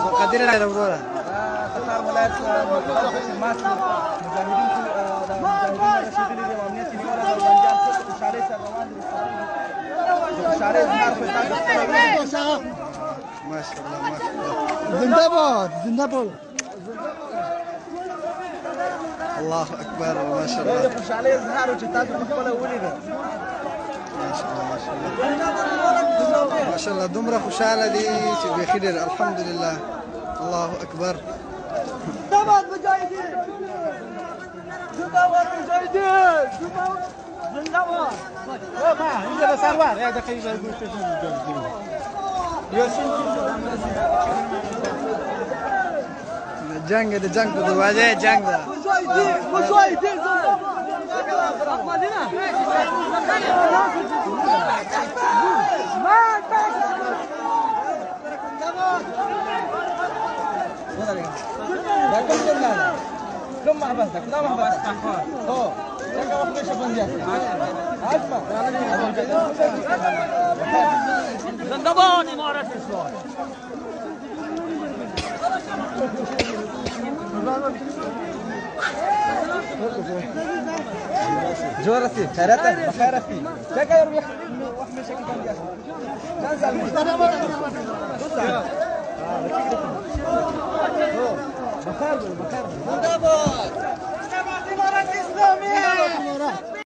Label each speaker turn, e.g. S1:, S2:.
S1: مقدرين على وروره
S2: قطار ولایت خدمات مجاهدین د مجاهدینو رسېدلي دي او امنیت یې نیولی ده او جنجال په خوشحالۍ سره روان دي د خوشحالۍ اظهار خو تاسو خپله
S1: ما شاء الله ما شاء الله
S3: زنده باد زنده باد
S1: الله اکبر ما شاء
S2: دا
S1: الله
S2: د خوشحالۍ اظهار و چې تاسو په خپله ولیدل
S1: ما شاء الله ما شاء الله ما شاء الله دومره خوشاله دي چې بیخي ډېر الحمدلله الله اکبر
S3: زنده باد مجاهدین زنده باد مجاهدین زنده باد
S2: ما اینجا سروار یا دقیقه گوشت
S1: جنگ د جنگ په دروازه جنگ ده
S3: مجاهدین
S2: كم محبسك؟ لا محبسك. هو. لك وقت ايش بنجح؟ اسمع.
S3: زندباد امارت اسلام
S2: جورتي خيرتك بخيرتي. لك يا ربيع. وقت ايش بنجح؟ نزل. بخير بخير.
S3: زندباد امارت اسلامی